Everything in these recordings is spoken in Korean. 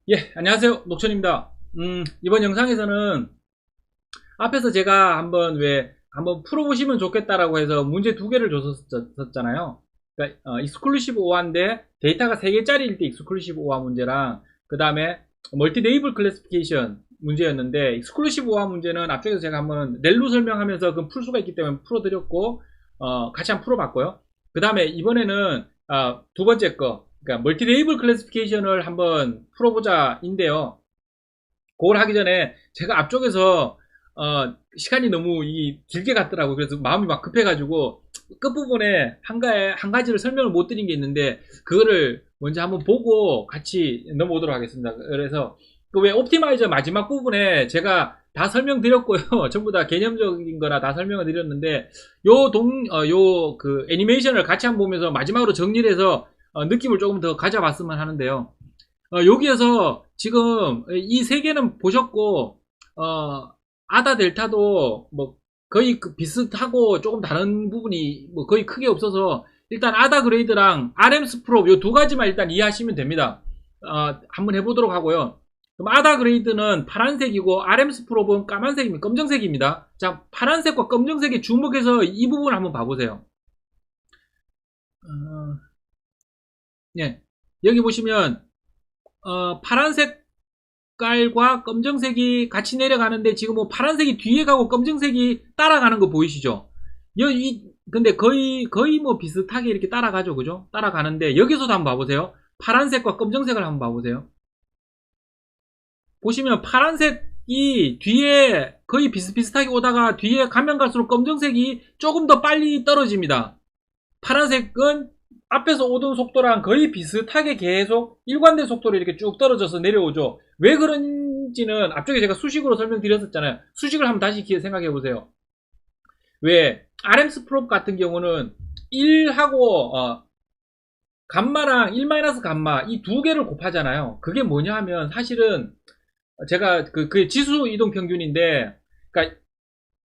예, 안녕하세요. 녹천입니다. 이번 영상에서는 앞에서 제가 한번 풀어보시면 좋겠다라고 해서 문제 두 개를 줬었잖아요. 그러니까, 익스클루시브 OR인데 데이터가 3개짜리일 때 익스클루시브 OR 문제랑, 그 다음에 멀티 네이블 클래시피케이션 문제였는데, 익스클루시브 OR 문제는 앞쪽에서 제가 한번 렐로 설명하면서 그 풀 수가 있기 때문에 풀어드렸고, 같이 한번 풀어봤고요. 그 다음에 이번에는, 두 번째 거, 그러니까 멀티 네이블 클래시피케이션을 한번 풀어보자인데요. 그걸 하기 전에 제가 앞쪽에서 시간이 너무 길게 갔더라고요. 그래서 마음이 막 급해가지고 끝부분에 한 가지를 설명을 못 드린 게 있는데 그거를 먼저 한번 보고 같이 넘어오도록 하겠습니다. 그래서 그 왜 옵티마이저 마지막 부분에 제가 다 설명드렸고요. 전부 다 개념적인 거라 다 설명을 드렸는데 요 그 애니메이션을 같이 한번 보면서 마지막으로 정리를 해서 느낌을 조금 더 가져봤으면 하는데요. 여기에서 지금 이 세 개는 보셨고, 아다 델타도 뭐 거의 비슷하고 조금 다른 부분이 뭐 거의 크게 없어서 일단 아다 그레이드랑 RMS 프로 요 두 가지만 일단 이해하시면 됩니다. 한번 해보도록 하고요. 그럼 아다 그레이드는 파란색이고 RMS 프로는 까만색입니다. 검정색입니다. 자, 파란색과 검정색에 주목해서 이 부분을 한번 봐보세요. 예. 여기 보시면 파란 색깔과 검정색이 같이 내려가는데 지금 뭐 파란색이 뒤에 가고 검정색이 따라가는 거 보이시죠? 근데 거의 뭐 비슷하게 이렇게 따라가죠, 그죠? 따라가는데 여기서도 한번 봐보세요. 파란색과 검정색을 한번 봐보세요. 보시면 파란색이 뒤에 거의 비슷비슷하게 오다가 뒤에 가면 갈수록 검정색이 조금 더 빨리 떨어집니다. 파란색은 앞에서 오던 속도랑 거의 비슷하게 계속 일관된 속도로 이렇게 쭉 떨어져서 내려오죠. 왜 그런지는 앞쪽에 제가 수식으로 설명드렸었잖아요. 수식을 한번 다시 생각해 보세요. 왜 RMS 프롭 같은 경우는 1하고 감마랑 1 감마 이 두 개를 곱하잖아요. 그게 뭐냐 하면 사실은 제가 그게 지수 이동 평균인데, 그러니까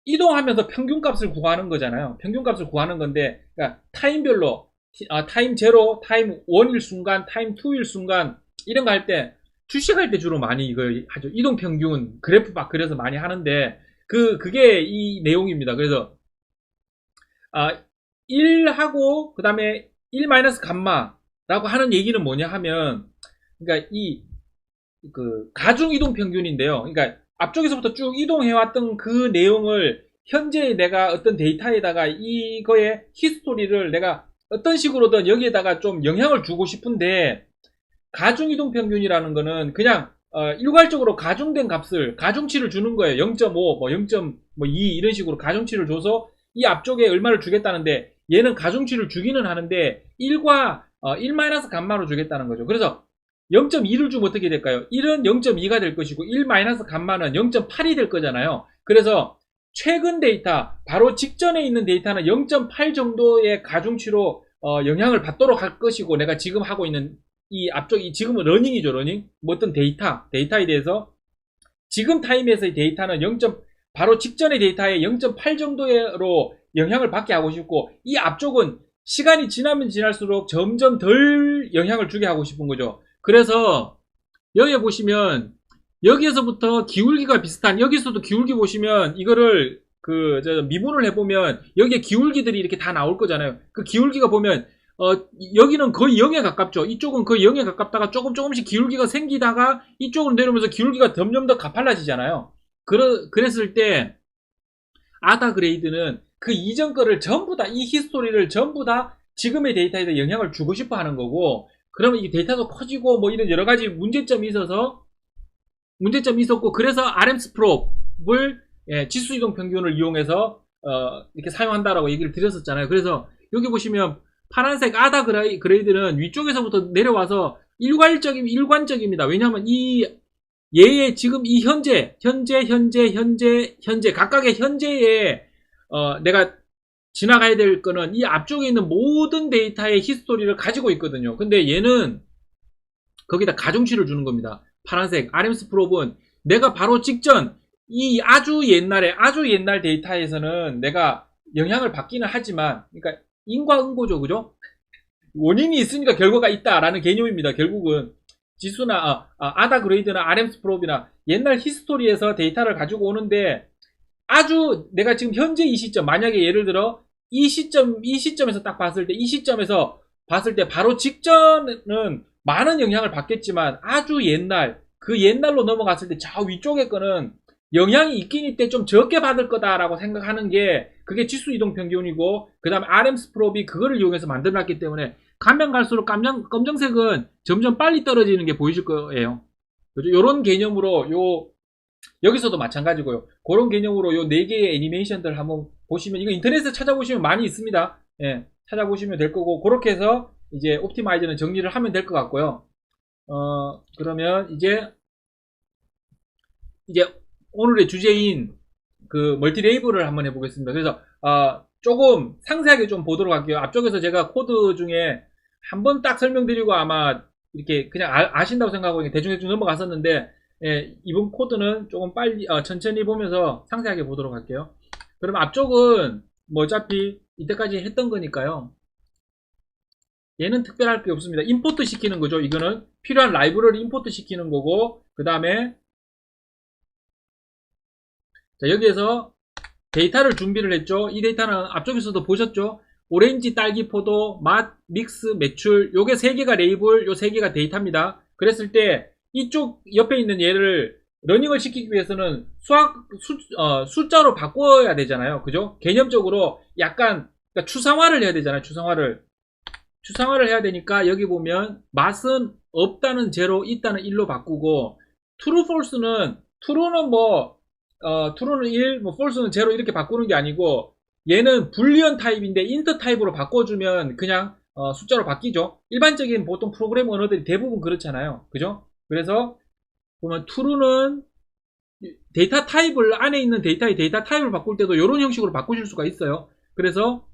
이동하면서 평균값을 구하는 거잖아요. 평균값을 구하는 건데, 그러니까 타임별로 타임 제로, 타임 1일 순간, 타임 2일 순간 이런 거 할 때 주식할 때 주로 많이 이거 하죠. 이동 평균 그래프 막 그래서 많이 하는데 그게 이 내용입니다. 그래서 1하고 그다음에 1 감마라고 하는 얘기는 뭐냐 하면, 그러니까 이 가중 이동 평균인데요. 그러니까 앞쪽에서부터 쭉 이동해왔던 그 내용을 현재 내가 어떤 데이터에다가 이거의 히스토리를 내가 어떤 식으로든 여기에다가 좀 영향을 주고 싶은데, 가중 이동 평균이라는 거는 그냥 일괄적으로 가중된 값을 가중치를 주는 거예요. 0.5, 뭐 0.2 이런 식으로 가중치를 줘서 이 앞쪽에 얼마를 주겠다는데, 얘는 가중치를 주기는 하는데 1과 1 감마로 주겠다는 거죠. 그래서 0.2를 주면 어떻게 될까요? 1은 0.2가 될 것이고 1 감마는 0.8이 될 거잖아요. 그래서 최근 데이터, 바로 직전에 있는 데이터는 0.8 정도의 가중치로 영향을 받도록 할 것이고, 내가 지금 하고 있는 이 앞쪽, 지금은 러닝이죠, 러닝. 뭐 어떤 데이터에 대해서 지금 타임에서의 데이터는 바로 직전의 데이터에 0.8 정도로 영향을 받게 하고 싶고, 이 앞쪽은 시간이 지나면 지날수록 점점 덜 영향을 주게 하고 싶은 거죠. 그래서 여기 보시면 여기에서부터 기울기가 비슷한, 여기서도 기울기 보시면 이거를 미분을 해보면 여기에 기울기들이 이렇게 다 나올 거잖아요. 그 기울기가 보면 여기는 거의 0에 가깝죠. 이쪽은 거의 0에 가깝다가 조금씩 기울기가 생기다가 이쪽으로 내려오면서 기울기가 점점 더 가팔라지잖아요. 그랬을 때 아다 그레이드는 그 이전 거를 전부 다, 이 히스토리를 전부 다 지금의 데이터에 영향을 주고 싶어 하는 거고, 그러면 이 데이터도 커지고 뭐 이런 여러 가지 문제점이 있었고, 그래서 RMS 프롭을 지수 이동 평균을 이용해서 이렇게 사용한다라고 얘기를 드렸었잖아요. 그래서 여기 보시면 파란색 아다 그레이드는 위쪽에서부터 내려와서 일관적입니다. 왜냐하면 얘의 지금 이 현재 각각의 현재에 내가 지나가야 될 거는 이 앞쪽에 있는 모든 데이터의 히스토리를 가지고 있거든요. 근데 얘는 거기다 가중치를 주는 겁니다. 파란색 RMS 프롭은 내가 바로 직전 이 아주 옛날 데이터에서는 내가 영향을 받기는 하지만, 그러니까 인과응보죠, 그죠? 원인이 있으니까 결과가 있다라는 개념입니다. 결국은 지수나 아다 그레이드나 RMS 프롭이나 옛날 히스토리에서 데이터를 가지고 오는데 아주 내가 지금 현재 이 시점, 만약에 예를 들어 이 시점에서 딱 봤을 때, 이 시점에서 봤을 때 바로 직전은 많은 영향을 받겠지만 아주 옛날, 그 옛날로 넘어갔을 때 저 위쪽에 거는 영향이 있긴 있대 좀 적게 받을 거다라고 생각하는 게 그게 지수 이동 평균이고, 그 다음에 RMS 프롭이 그거를 이용해서 만들어놨기 때문에 가면 갈수록 검정색은 점점 빨리 떨어지는 게 보이실 거예요. 그죠? 요런 개념으로 여기서도 마찬가지고요. 그런 개념으로 요 4개의 애니메이션들 한번 보시면, 이거 인터넷에 찾아보시면 많이 있습니다. 예, 찾아보시면 될 거고, 그렇게 해서 이제 옵티마이저는 정리를 하면 될 것 같고요. 그러면 이제 오늘의 주제인 그 멀티 레이블을 한번 해보겠습니다. 그래서 조금 상세하게 좀 보도록 할게요. 앞쪽에서 제가 코드 중에 한번 딱 설명드리고 아마 이렇게 그냥 아신다고 생각하고 대충 넘어갔었는데, 예, 이번 코드는 조금 빨리 천천히 보면서 상세하게 보도록 할게요. 그럼 앞쪽은 뭐 어차피 이때까지 했던 거니까요. 얘는 특별할 게 없습니다. 임포트 시키는 거죠. 이거는 필요한 라이브러리 임포트 시키는 거고, 그 다음에 자, 여기에서 데이터를 준비를 했죠. 이 데이터는 앞쪽에서도 보셨죠. 오렌지, 딸기, 포도, 맛, 믹스, 매출, 요게 3개가 레이블, 요 3개가 데이터입니다. 그랬을 때 이쪽 옆에 있는 얘를 러닝을 시키기 위해서는 숫자로 바꿔야 되잖아요. 그죠? 개념적으로 약간 그러니까 추상화를 해야 되잖아요. 추상화를 해야 되니까 여기 보면 맛은 없다는 0, 있다는 1로 바꾸고, true, false는 true는 true는 1, false는 0 이렇게 바꾸는 게 아니고, 얘는 불리언 타입인데 인터 타입으로 바꿔주면 그냥 숫자로 바뀌죠. 일반적인 보통 프로그래밍 언어들이 대부분 그렇잖아요. 그죠? 그래서 보면 true는 데이터 타입을, 안에 있는 데이터의 데이터 타입을 바꿀 때도 이런 형식으로 바꾸실 수가 있어요. 그래서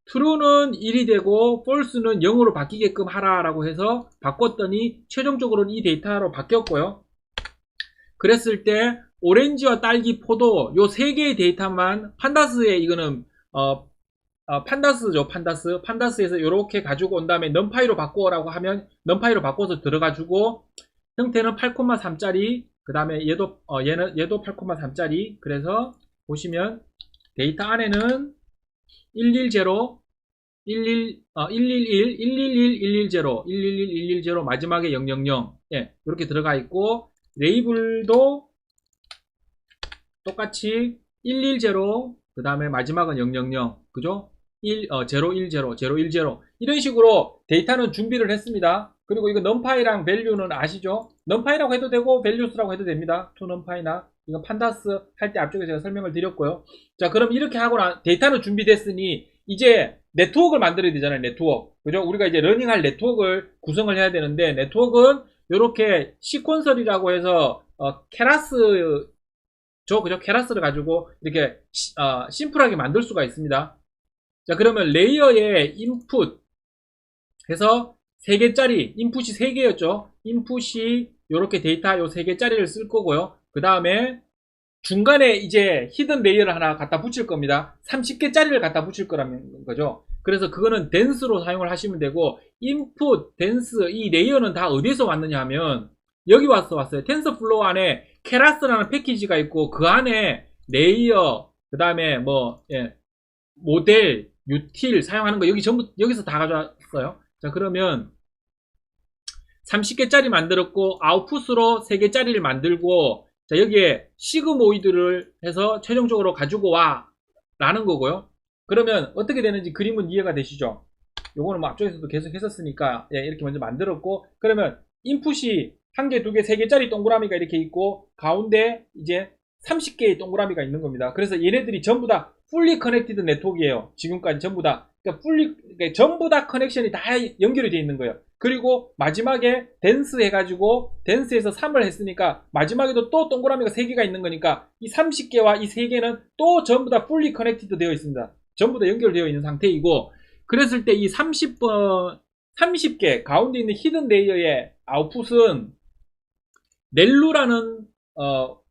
true는 1이 되고 false는 0으로 바뀌게끔 하라라고 해서 바꿨더니 최종적으로는 이 데이터로 바뀌었고요. 그랬을 때 오렌지와 딸기, 포도 요 3개의 데이터만 판다스에, 이거는 판다스죠. 판다스에서 이렇게 가지고 온 다음에 넘파이로 바꾸라고 하면 넘파이로 바꿔서 들어가지고, 형태는 8,3짜리, 그 다음에 얘도 8,3짜리. 그래서 보시면 데이터 안에는 110, 111, 111, 111, 110, 111, 110, 마지막에 000, 예, 이렇게 들어가 있고, 레이블도 똑같이 110, 그 다음에 마지막은 000, 그죠? 010, 010 이런 식으로 데이터는 준비를 했습니다. 그리고 이거 numPy랑 value는 아시죠? numPy라고 해도 되고 values라고 해도 됩니다. toNumPy나 이거 판다스 할 때 앞쪽에 제가 설명을 드렸고요. 자, 그럼 이렇게 하고 데이터는 준비됐으니 이제 네트워크를 만들어야 되잖아요. 네트워크, 그죠? 우리가 이제 러닝할 네트워크를 구성을 해야 되는데, 네트워크는 이렇게 시퀀설이라고 해서 케라스 그죠? 케라스를 가지고 이렇게 심플하게 만들 수가 있습니다. 자, 그러면 레이어에 인풋 해서 3개짜리, 인풋이 3개였죠. 인풋이 이렇게 데이터 요 3개짜리를 쓸 거고요. 그 다음에 중간에 이제 히든 레이어를 하나 갖다 붙일 겁니다. 30개짜리를 갖다 붙일 거라는 거죠. 그래서 그거는 댄스로 사용을 하시면 되고, 인풋, 댄스, 이 레이어는 다 어디서 왔느냐 하면 여기 왔어요. 텐서플로우 안에 케라스라는 패키지가 있고, 그 안에 레이어, 그 다음에 모델, 유틸 사용하는 거 여기서 다 가져왔어요. 자, 그러면 30개짜리 만들었고, 아웃풋으로 3개짜리를 만들고, 자, 여기에 시그모이드를 해서 최종적으로 가지고 와 라는 거고요. 그러면 어떻게 되는지 그림은 이해가 되시죠? 요거는 앞쪽에서도 계속 했었으니까, 예, 이렇게 먼저 만들었고, 그러면 인풋이 1개, 2개, 3개짜리 동그라미가 이렇게 있고, 가운데 이제 30개의 동그라미가 있는 겁니다. 그래서 얘네들이 전부 다 fully connected 네트워크예요. 지금까지 전부 다. 그러니까 전부 다 커넥션이 다 연결이 되어 있는 거예요. 그리고 마지막에 댄스 해가지고, 댄스에서 3을 했으니까 마지막에도 또 동그라미가 3개가 있는 거니까 이 30개와 이 3개는 또 전부 다 fully connected 되어 있습니다. 전부 다 연결되어 있는 상태이고, 그랬을 때 이 30개 가운데 있는 히든 레이어의 아웃풋은 넬루라는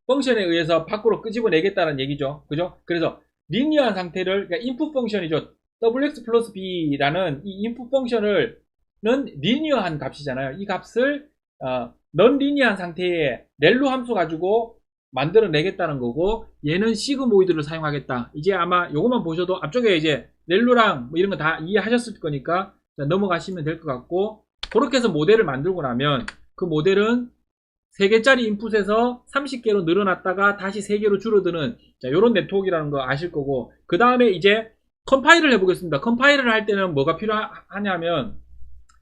펑션에 의해서 밖으로 끄집어내겠다는 얘기죠. 그죠? 그래서 리니어한 상태를, 그러니까 인풋 펑션이죠. wx 플러스 b라는 이 인풋 펑션은 리니어한 값이잖아요. 이 값을 넌리니어한 상태의 렐로 함수 가지고 만들어내겠다는 거고, 얘는 시그모이드를 사용하겠다. 이제 아마 요것만 보셔도 앞쪽에 이제 렐로랑 뭐 이런 거 다 이해하셨을 거니까 넘어가시면 될 것 같고, 그렇게 해서 모델을 만들고 나면 그 모델은 3개짜리 인풋에서 30개로 늘어났다가 다시 3개로 줄어드는 요런 네트워크라는 거 아실 거고, 그 다음에 이제 컴파일을 해보겠습니다. 컴파일을 할 때는 뭐가 필요하냐면,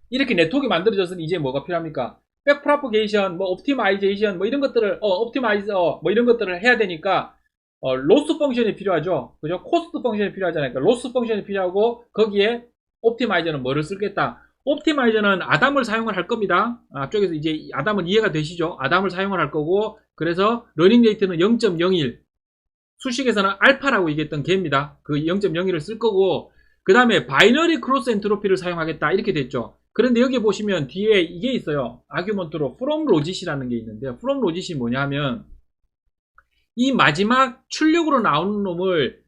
이렇게 네트워크가 만들어졌으니 이제 뭐가 필요합니까? 백프로포게이션, 뭐 옵티마이제이션, 뭐 이런 것들을 옵티마이저 뭐 이런 것들을 해야 되니까 로스 펑션이 필요하죠. 그죠? 코스트 펑션이 필요하잖아요. 그러니까 로스 펑션이 필요하고, 거기에 옵티마이저는 뭐를 쓰겠다? 옵티마이저는 아담을 사용을 할 겁니다. 앞쪽에서 이제 아담은 이해가 되시죠? 아담을 사용을 할 거고, 그래서 러닝 레이트는 0.01, 수식에서는 알파라고 얘기했던 개입니다. 그 0.01을 쓸 거고, 그 다음에 바이너리 크로스 엔트로피를 사용하겠다 이렇게 됐죠. 그런데 여기 보시면 뒤에 이게 있어요. 아규먼트로 from logit이라는 게 있는데요. from logit이 뭐냐 하면, 이 마지막 출력으로 나오는 놈을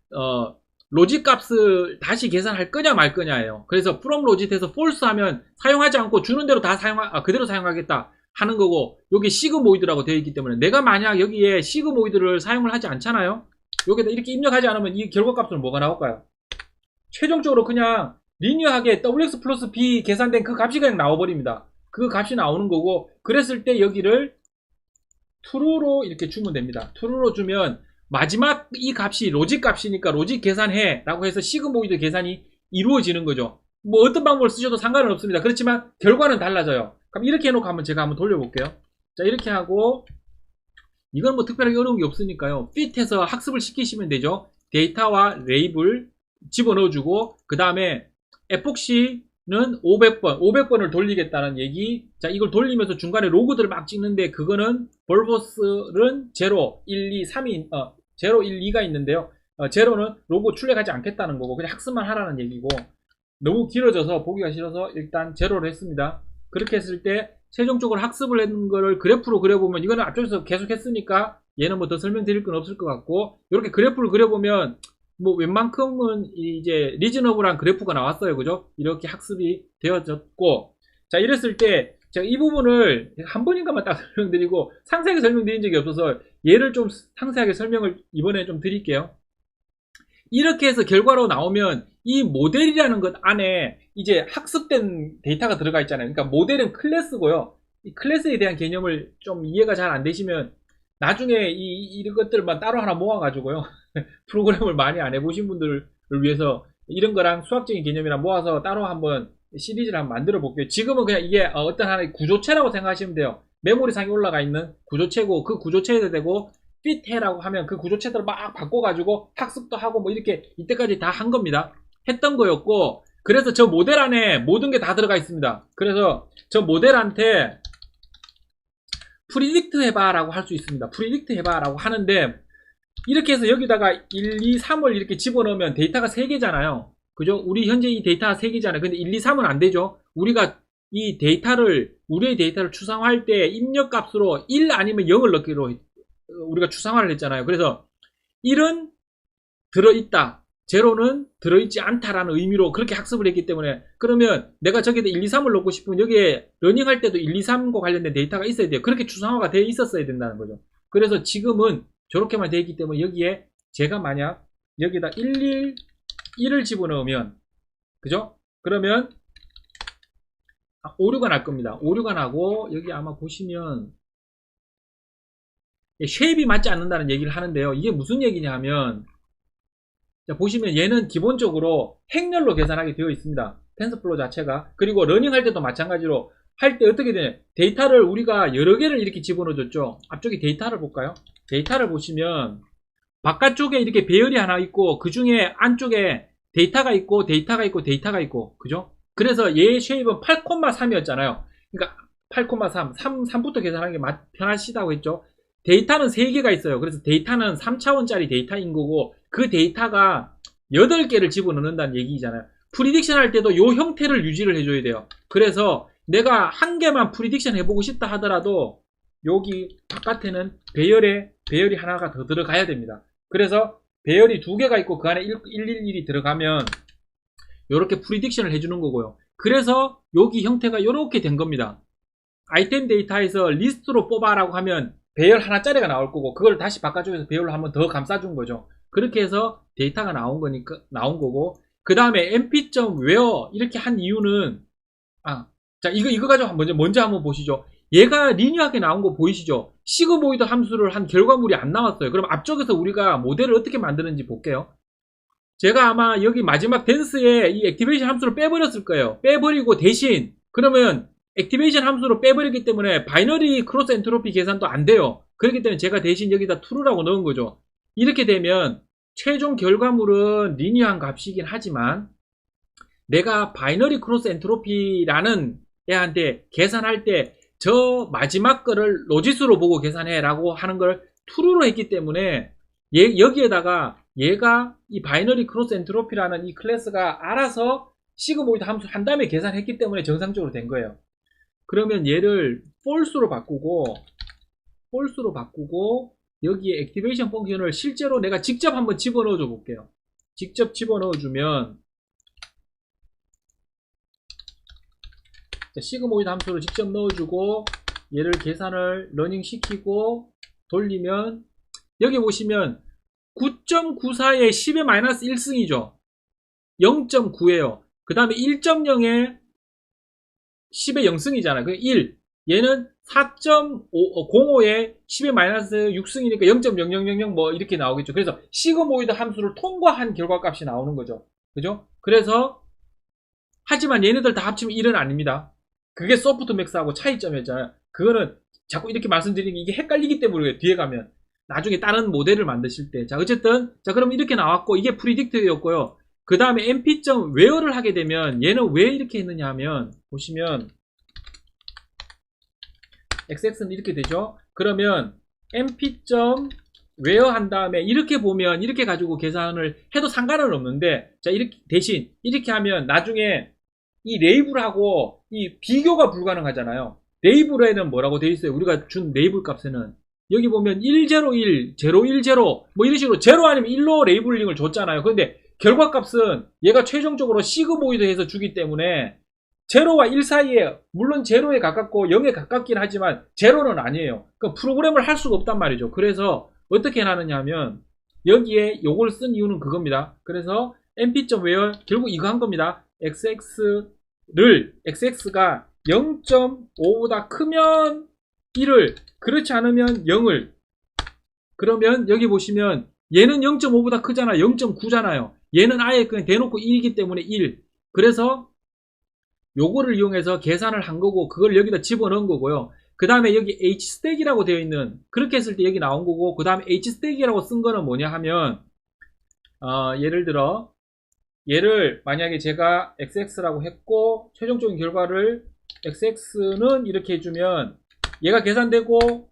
로직 값을 다시 계산할 거냐 말 거냐예요. 그래서 from logit에서 false 하면 사용하지 않고 주는 대로 다 그대로 사용하겠다 하는 거고, 여기 시그모이드라고 되어 있기 때문에 내가 만약 여기에 시그모이드를 사용을 하지 않잖아요. 여기다 이렇게 입력하지 않으면 이 결과값은 뭐가 나올까요? 최종적으로 그냥 리니어하게 WX 플러스 B 계산된 그 값이 그냥 나와버립니다. 그 값이 나오는 거고, 그랬을 때 여기를 true로 이렇게 주면 됩니다. true로 주면 마지막 이 값이 로직 값이니까 로직 계산해 라고 해서 시그모이드 계산이 이루어지는 거죠. 뭐 어떤 방법을 쓰셔도 상관은 없습니다. 그렇지만 결과는 달라져요. 그럼 이렇게 해놓고 제가 한번 돌려볼게요. 자, 이렇게 하고, 이건 뭐 특별하게 어려운 게 없으니까요. fit해서 학습을 시키시면 되죠. 데이터와 레이블 집어넣어주고, 그 다음에 에폭시는 500번을 돌리겠다는 얘기. 자, 이걸 돌리면서 중간에 로그들을 막 찍는데, 그거는 벌보스는 0, 1, 2, 3이 0, 1, 2가 있는데요. 0는 로그 출력하지 않겠다는 거고, 그냥 학습만 하라는 얘기고, 너무 길어져서 보기가 싫어서 일단 0로 했습니다. 그렇게 했을 때 최종적으로 학습을 했는 거를 그래프로 그려보면, 이거는 앞쪽에서 계속 했으니까 얘는 뭐 더 설명드릴 건 없을 것 같고, 이렇게 그래프를 그려보면 뭐 웬만큼은 이제 리즈너블한 그래프가 나왔어요. 그죠? 이렇게 학습이 되어졌고, 자, 이랬을 때 제가 이 부분을 한 번인가만 딱 설명드리고 상세하게 설명드린 적이 없어서 얘를 좀 상세하게 설명을 이번에 좀 드릴게요. 이렇게 해서 결과로 나오면 이 모델이라는 것 안에 이제 학습된 데이터가 들어가 있잖아요. 그러니까 모델은 클래스고요. 이 클래스에 대한 개념을 좀 이해가 잘 안 되시면 나중에 이런 것들만 따로 하나 모아가지고요. 프로그램을 많이 안 해보신 분들을 위해서 이런 거랑 수학적인 개념이랑 모아서 따로 한번 시리즈를 한번 만들어 볼게요. 지금은 그냥 이게 어떤 하나의 구조체라고 생각하시면 돼요. 메모리상에 올라가 있는 구조체고, 그 구조체에도 되고, fit해라고 하면 그 구조체들을 막 바꿔가지고 학습도 하고 뭐 이렇게 이때까지 다 한 겁니다. 했던 거였고, 그래서 저 모델 안에 모든 게 다 들어가 있습니다. 그래서 저 모델한테 프리딕트 해봐 라고 할 수 있습니다. 프리딕트 해봐 라고 하는데, 이렇게 해서 여기다가 1, 2, 3을 이렇게 집어넣으면 데이터가 3개잖아요. 그죠? 우리 현재 이 데이터가 3개잖아요. 근데 1, 2, 3은 안 되죠. 우리가 이 데이터를, 우리의 데이터를 추상화할 때 입력값으로 1 아니면 0을 넣기로 우리가 추상화를 했잖아요. 그래서 1은 들어있다, 0는 들어있지 않다라는 의미로 그렇게 학습을 했기 때문에, 그러면 내가 저기다 1, 2, 3을 넣고 싶으면 여기에 러닝할 때도 1, 2, 3과 관련된 데이터가 있어야 돼요. 그렇게 추상화가 되어 있었어야 된다는 거죠. 그래서 지금은 저렇게만 되어 있기 때문에 여기에 제가 만약 여기다 1을 집어넣으면, 그죠? 그러면 오류가 날 겁니다. 오류가 나고, 여기 아마 보시면 쉐입이 맞지 않는다는 얘기를 하는데요. 이게 무슨 얘기냐 하면, 자, 보시면 얘는 기본적으로 행렬로 계산하게 되어 있습니다. 텐서플로우 자체가. 그리고 러닝할 때도 마찬가지로 할 때 어떻게 되냐, 데이터를 우리가 여러 개를 이렇게 집어넣어 줬죠. 앞쪽에 데이터를 볼까요? 데이터를 보시면 바깥쪽에 이렇게 배열이 하나 있고, 그 중에 안쪽에 데이터가 있고 데이터가 있고 데이터가 있고, 그죠? 그래서 얘의 쉐입은 8,3이었잖아요. 그러니까 8,3, 3부터 계산하는 게 편하시다고 했죠. 데이터는 3개가 있어요. 그래서 데이터는 3차원짜리 데이터인 거고, 그 데이터가 8개를 집어넣는다는 얘기잖아요. 프리딕션 할 때도 이 형태를 유지를 해줘야 돼요. 그래서 내가 한 개만 프리딕션 해보고 싶다 하더라도 여기 바깥에는 배열이 하나가 더 들어가야 됩니다. 그래서 배열이 2개가 있고 그 안에 111이 들어가면 이렇게 프리딕션을 해주는 거고요. 그래서 여기 형태가 이렇게 된 겁니다. 아이템 데이터에서 리스트로 뽑아라고 하면 배열 하나짜리가 나올 거고, 그걸 다시 바깥쪽에서 배열로 한번 더 감싸준 거죠. 그렇게 해서 데이터가 나온 거고, 그 다음에 mp.where 이렇게 한 이유는, 자, 이거 가지고 먼저 한번 보시죠. 얘가 리니어하게 나온 거 보이시죠? 시그모이드 함수를 한 결과물이 안 나왔어요. 그럼 앞쪽에서 우리가 모델을 어떻게 만드는지 볼게요. 제가 아마 여기 마지막 댄스에 이 액티베이션 함수를 빼버렸을 거예요. 빼버리고 대신, 그러면 액티베이션 함수로 빼버리기 때문에 바이너리 크로스 엔트로피 계산도 안 돼요. 그렇기 때문에 제가 대신 여기다 true라고 넣은 거죠. 이렇게 되면 최종 결과물은 리니어한 값이긴 하지만 내가 바이너리 크로스 엔트로피라는 애한테 계산할 때 저 마지막 거를 로지스로 보고 계산해 라고 하는 걸 true로 했기 때문에 여기에다가 얘가 이 바이너리 크로스 엔트로피라는 이 클래스가 알아서 시그모이드 함수 한 다음에 계산했기 때문에 정상적으로 된 거예요. 그러면 얘를 false로 바꾸고 여기에 액티베이션 펑션을 실제로 내가 직접 한번 집어넣어 줘 볼게요. 직접 집어넣어 주면 시그모이드 함수를 직접 넣어주고 얘를 계산을 러닝 시키고 돌리면 여기 보시면 9.94에 10의 마이너스 1승이죠. 0.9예요. 그 다음에 1.0에 10의 0승이잖아요. 그 1. 얘는 4.05에 10의 마이너스 6승이니까 0.0000 뭐 이렇게 나오겠죠. 그래서 시그모이드 함수를 통과한 결과값이 나오는 거죠. 그죠? 그래서 하지만 얘네들 다 합치면 1은 아닙니다. 그게 소프트맥스하고 차이점이었잖아요. 그거는 자꾸 이렇게 말씀드리는 게 이게 헷갈리기 때문에 뒤에 가면 나중에 다른 모델을 만드실 때. 자, 어쨌든 자, 그럼 이렇게 나왔고 이게 프리딕트였고요. 그 다음에 mp.where를 하게 되면 얘는 왜 이렇게 했느냐 하면 보시면 xx는 이렇게 되죠. 그러면 mp.where 한 다음에 이렇게 보면 이렇게 가지고 계산을 해도 상관은 없는데, 자, 이렇게 대신 이렇게 하면 나중에 이 레이블하고 이 비교가 불가능하잖아요. 레이블에는 뭐라고 되어 있어요? 우리가 준 레이블 값에는 여기 보면 101, 010 뭐 이런 식으로 0 아니면 1로 레이블링을 줬잖아요. 그런데 결과값은 얘가 최종적으로 시그모이드해서 주기 때문에 0와 1 사이에 물론 0에 가깝고 0에 가깝긴 하지만 0는 아니에요. 그러니까 프로그램을 할 수가 없단 말이죠. 그래서 어떻게 해놨느냐 하면 여기에 요걸 쓴 이유는 그겁니다. 그래서 mp.where 결국 이거 한 겁니다. xx가 0.5보다 크면 1을, 그렇지 않으면 0을. 그러면 여기 보시면 얘는 0.5보다 크잖아. 0.9잖아요. 얘는 아예 그냥 대놓고 1이기 때문에 1. 그래서 요거를 이용해서 계산을 한 거고 그걸 여기다 집어넣은 거고요. 그 다음에 여기 hstack이라고 되어 있는, 그렇게 했을 때 여기 나온 거고, 그 다음에 hstack이라고 쓴 거는 뭐냐 하면 예를 들어 얘를 만약에 제가 xx라고 했고 최종적인 결과를 xx는 이렇게 해주면 얘가 계산되고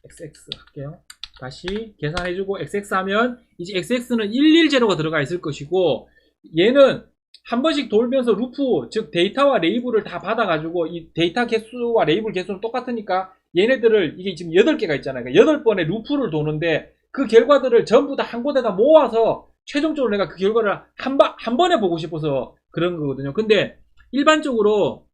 xx 할게요. 다시 계산해주고 xx 하면 이제 xx는 110가 들어가 있을 것이고, 얘는 한 번씩 돌면서 루프, 즉 데이터와 레이블을 다 받아가지고 이 데이터 개수와 레이블 개수는 똑같으니까 얘네들을, 이게 지금 8개가 있잖아요. 그러니까 8번의 루프를 도는데 그 결과들을 전부 다 한 곳에다 모아서 최종적으로 내가 그 결과를 한 번에 보고 싶어서 그런 거거든요. 근데 일반적으로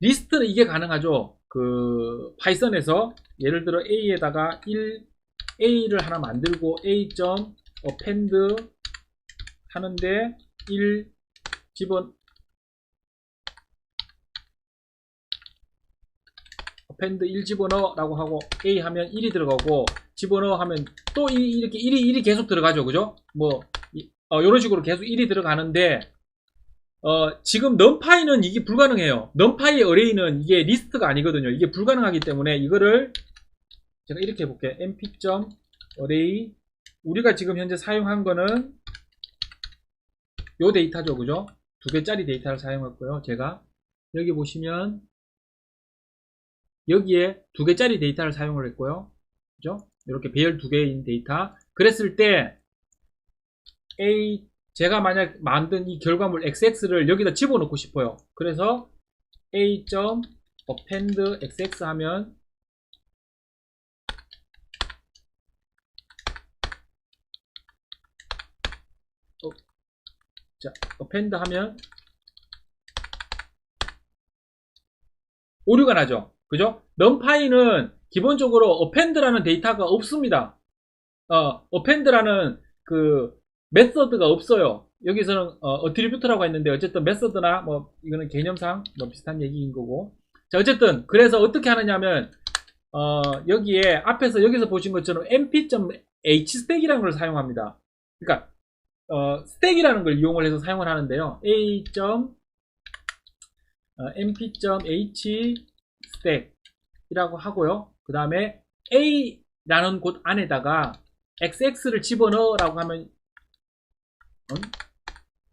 리스트는 이게 가능하죠. 그 파이썬에서 예를 들어 A에다가 A를 하나 만들고 A.append 하는데 1 append 1 집어넣어 라고 하고 A 하면 1이 들어가고 집어넣어 하면 또 이렇게 1이 계속 들어가죠. 그죠? 뭐 이런 식으로 계속 1이 들어가는데 지금 numpy는 이게 불가능해요. numpy의 어레이는 이게 리스트가 아니거든요. 이게 불가능하기 때문에 이거를 제가 이렇게 해볼게요. mp.array 우리가 지금 현재 사용한 거는 요 데이터죠. 그죠? 2개짜리 데이터를 사용했고요. 제가 여기 보시면 여기에 2개짜리 데이터를 사용을 했고요. 그죠? 이렇게 배열 2개인 데이터. 그랬을 때 제가 만약 만든 이 결과물 xx를 여기다 집어넣고 싶어요. 그래서 a.append xx 하면 자, append 하면 오류가 나죠. 그죠? numpy는 기본적으로 append라는 데이터가 없습니다. append라는 그 메서드가 없어요. 여기서는 attribute라고 했는데 어쨌든 메서드나 뭐 이거는 개념상 뭐 비슷한 얘기인 거고. 자, 어쨌든 그래서 어떻게 하느냐면 여기에 앞에서 여기서 보신 것처럼 np.hstack이라는 걸 사용합니다. 그러니까 스택이라는 걸 이용을 해서 사용을 하는데요. np.hstack이라고 하고요. 그 다음에 a라는 곳 안에다가 xx를 집어넣으라고 하면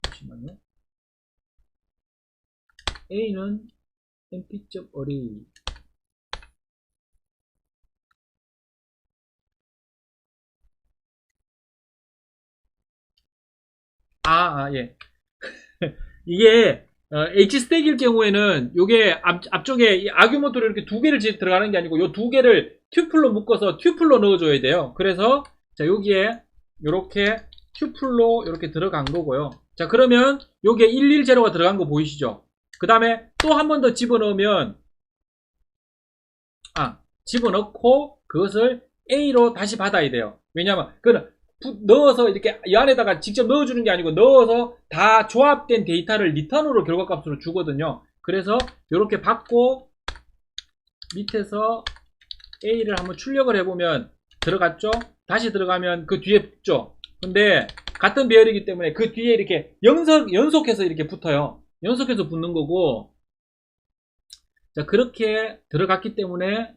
잠시만요. a는 np.array 예. 이게 h스택일 경우에는 요게 앞쪽에 아규먼트로 이렇게 두 개를 들어가는 게 아니고 요 두 개를 튜플로 묶어서 튜플로 넣어줘야 돼요. 그래서 자 여기에 요렇게 튜플로 이렇게 들어간 거고요. 자 그러면 요게 110가 들어간 거 보이시죠? 그 다음에 또 한 번 더 집어넣으면 집어넣고 그것을 A로 다시 받아야 돼요. 왜냐하면 그는 넣어서 이렇게 이 안에다가 직접 넣어주는 게 아니고 넣어서 다 조합된 데이터를 리턴으로 결과값으로 주거든요. 그래서 이렇게 받고 밑에서 A를 한번 출력을 해보면 들어갔죠? 다시 들어가면 그 뒤에 붙죠? 근데 같은 배열이기 때문에 그 뒤에 이렇게 연속해서 이렇게 붙어요. 연속해서 붙는 거고, 자 그렇게 들어갔기 때문에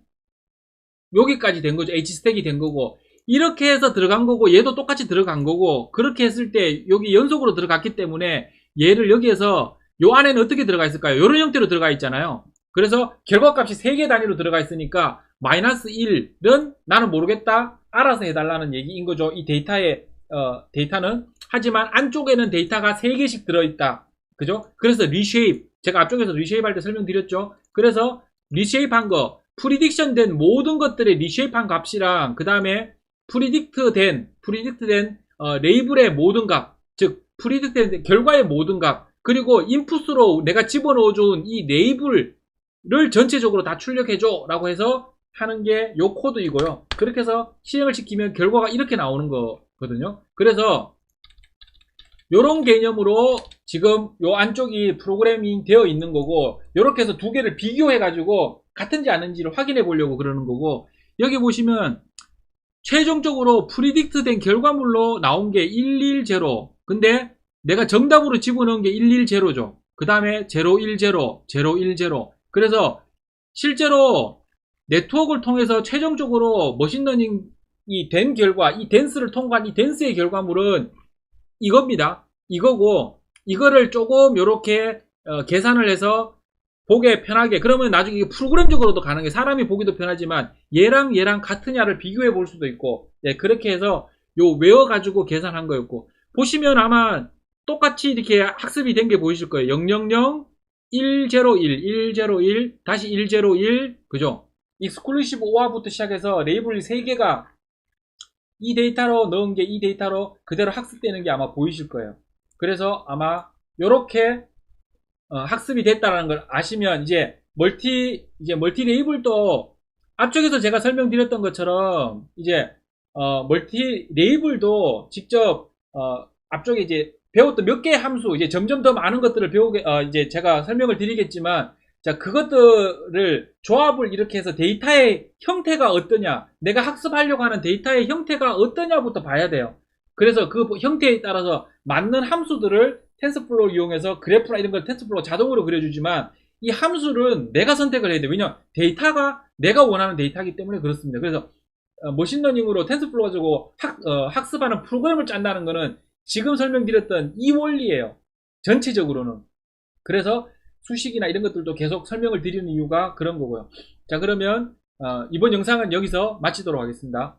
여기까지 된 거죠. H스택이 된 거고, 이렇게 해서 들어간 거고 얘도 똑같이 들어간 거고, 그렇게 했을 때 여기 연속으로 들어갔기 때문에 얘를 여기에서 요 안에는 어떻게 들어가 있을까요? 이런 형태로 들어가 있잖아요. 그래서 결과값이 3개 단위로 들어가 있으니까 마이너스 1은 나는 모르겠다, 알아서 해달라는 얘기인 거죠. 이 데이터는. 하지만 안쪽에는 데이터가 3개씩 들어있다. 그죠? 그래서 리쉐입, 제가 앞쪽에서 리쉐입 할 때 설명드렸죠. 그래서 리쉐입 한 거, 프리딕션 된 모든 것들의 리쉐입 한 값이랑 그 다음에 프리딕트 된 레이블의 모든 값, 즉 프리딕트 된 결과의 모든 값, 그리고 인풋으로 내가 집어넣어준 이 레이블을 전체적으로 다 출력해줘 라고 해서 하는 게 요 코드이고요. 그렇게 해서 실행을 시키면 결과가 이렇게 나오는 거거든요. 그래서 요런 개념으로 지금 요 안쪽이 프로그래밍 되어 있는 거고, 요렇게 해서 두 개를 비교해 가지고 같은지 아닌지를 확인해 보려고 그러는 거고, 여기 보시면 최종적으로 프리딕트 된 결과물로 나온 게 110. 근데 내가 정답으로 집어넣은 게 110죠. 그 다음에 010, 010. 그래서 실제로 네트워크를 통해서 최종적으로 머신러닝이 된 결과, 이 댄스를 통과한 이 댄스의 결과물은 이겁니다. 이거고, 이거를 조금 요렇게 계산을 해서 보기 편하게, 그러면 나중에 이게 프로그램적으로도 가능해. 사람이 보기도 편하지만 얘랑 같으냐를 비교해 볼 수도 있고, 네, 그렇게 해서 요 외워가지고 계산한 거였고, 보시면 아마 똑같이 이렇게 학습이 된 게 보이실 거예요. 000 101 101 다시 101, 그죠? 익스클루시브 OR부터 시작해서 레이블이 3개가 이 데이터로 넣은 게 이 데이터로 그대로 학습되는 게 아마 보이실 거예요. 그래서 아마 요렇게 학습이 됐다는 걸 아시면 이제 멀티 레이블도 앞쪽에서 제가 설명드렸던 것처럼 이제 멀티 레이블도 직접 앞쪽에 이제 배웠던 몇 개의 함수, 이제 점점 더 많은 것들을 배우게 이제 제가 설명을 드리겠지만, 자 그것들을 조합을 이렇게 해서 데이터의 형태가 어떠냐, 내가 학습하려고 하는 데이터의 형태가 어떠냐부터 봐야 돼요. 그래서 그 형태에 따라서 맞는 함수들을 텐서플로우를 이용해서 그래프나 이런 걸 텐서플로우가 자동으로 그려주지만, 이 함수는 내가 선택을 해야 돼요. 왜냐면 데이터가 내가 원하는 데이터이기 때문에 그렇습니다. 그래서 머신러닝으로 텐서플로우 가지고 학습하는 프로그램을 짠다는 거는 지금 설명드렸던 이 원리예요. 전체적으로는. 그래서 수식이나 이런 것들도 계속 설명을 드리는 이유가 그런 거고요. 자 그러면 이번 영상은 여기서 마치도록 하겠습니다.